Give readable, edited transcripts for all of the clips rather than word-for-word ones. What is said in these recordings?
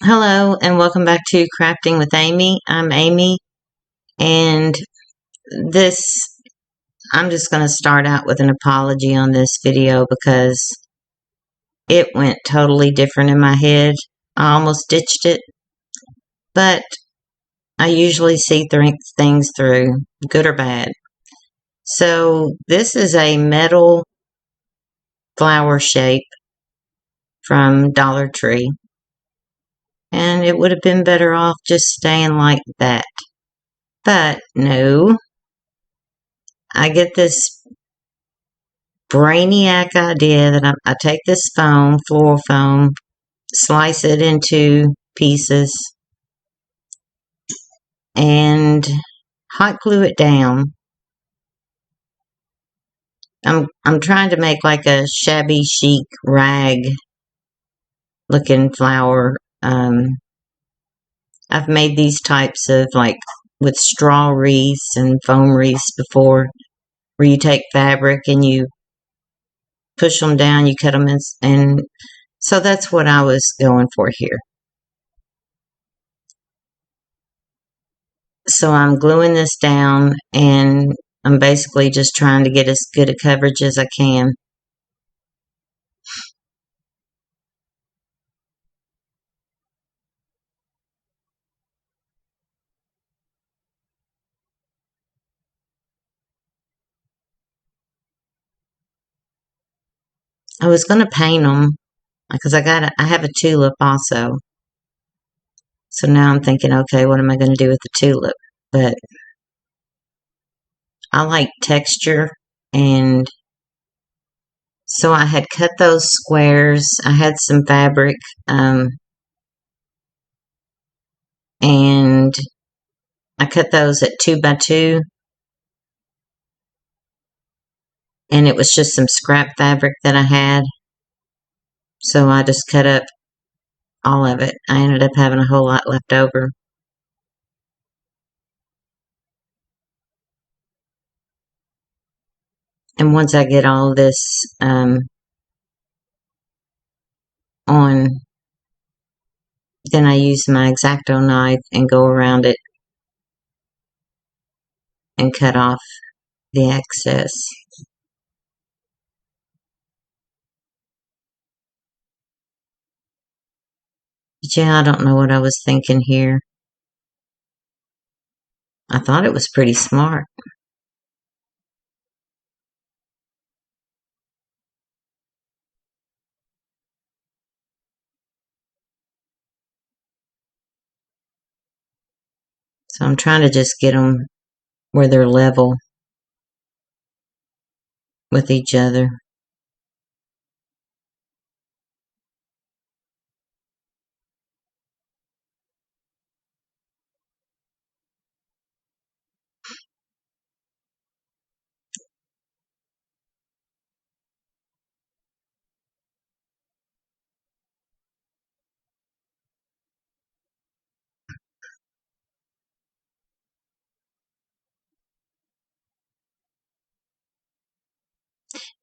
Hello and welcome back to Crafting with Amy. I'm Amy, and this I'm just going to start out with an apology on this video because it went totally different in my head. I almost ditched it, but I usually see things through, good or bad. So this is a metal flower shape from Dollar Tree, and it would have been better off just staying like that. But no, I get this brainiac idea that I take this foam, floral foam, slice it into pieces, and hot glue it down. I'm trying to make like a shabby chic rag looking flower. I've made these types of like with straw wreaths and foam wreaths before, where you take fabric and you push them down, you cut them in, and so that's what I was going for here. So I'm gluing this down, and I'm basically just trying to get as good a coverage as I can. I was going to paint them because I have a tulip also. So now I'm thinking, okay, what am I going to do with the tulip? But I like texture, and so I had cut those squares. I had some fabric, and I cut those at 2x2, and it was just some scrap fabric that I had. So I just cut up all of it. I ended up having a whole lot left over. And once I get all this on, then I use my exacto knife and go around it and cut off the excess. But yeah, I don't know what I was thinking here. I thought it was pretty smart. So I'm trying to just get them where they're level with each other.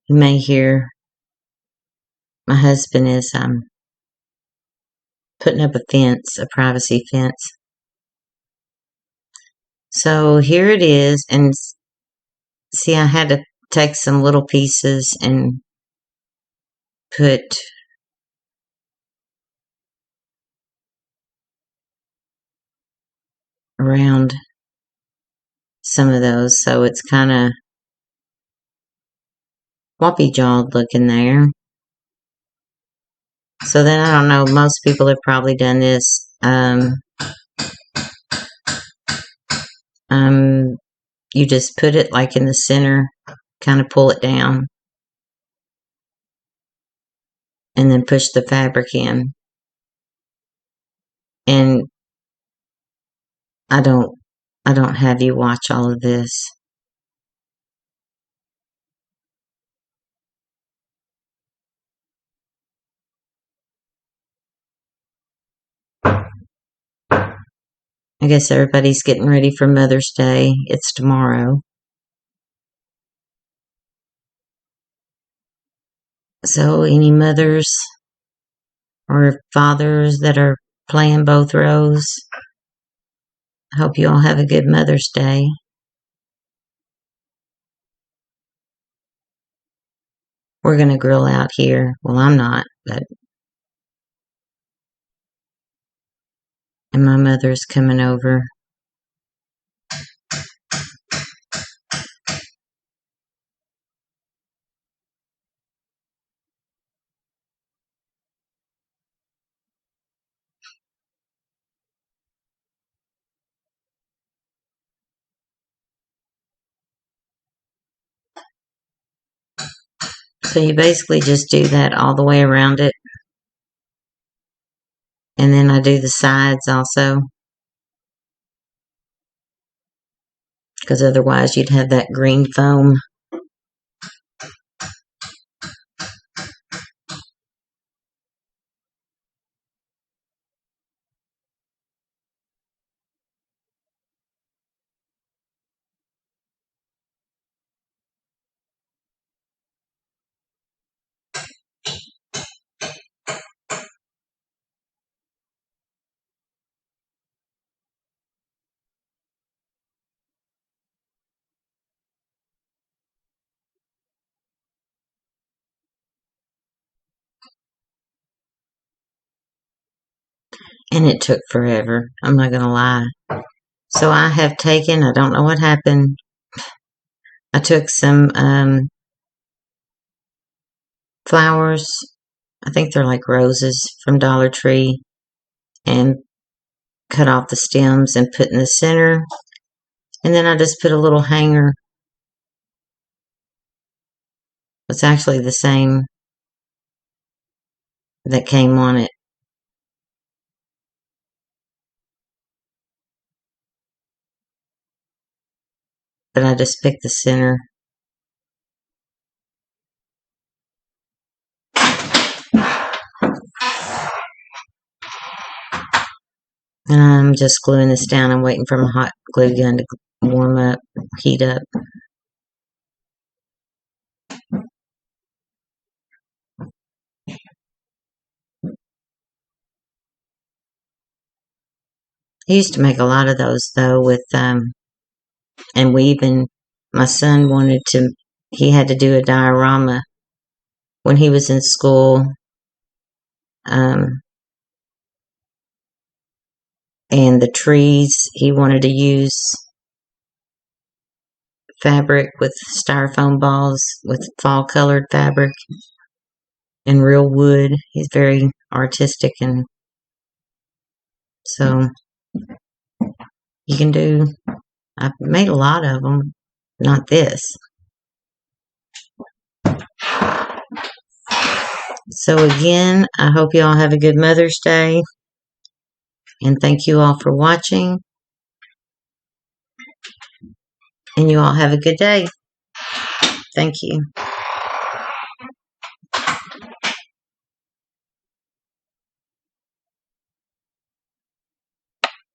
You may hear my husband is putting up a fence, a privacy fence. So here it is, and see, I had to take some little pieces and put around some of those, so it's kind of floppy jawed looking there. So then I don't know, most people have probably done this. You just put it like in the center, kind of pull it down, and then push the fabric in. And I don't have you watch all of this. I guess everybody's getting ready for Mother's Day. It's tomorrow. So any mothers or fathers that are playing both rows. I hope you all have a good Mother's Day. We're going to grill out here. Well, I'm not, but... And my mother's coming over. So you basically just do that all the way around it. And then I do the sides also. Because otherwise you'd have that green foam. And it took forever. I'm not going to lie. So I have taken, I don't know what happened. I took some flowers. I think they're like roses from Dollar Tree. And cut off the stems and put in the center. And then I just put a little hanger. It's actually the same that came on it. But I just picked the center. And I'm just gluing this down. I'm waiting for my hot glue gun to warm up, heat up. I used to make a lot of those though with, and my son wanted to, he had to do a diorama when he was in school. And the trees, he wanted to use fabric with styrofoam balls with fall colored fabric and real wood. He's very artistic, and so you can do, I've made a lot of them, not this. So again, I hope you all have a good Mother's Day, and thank you all for watching, and you all have a good day. Thank you.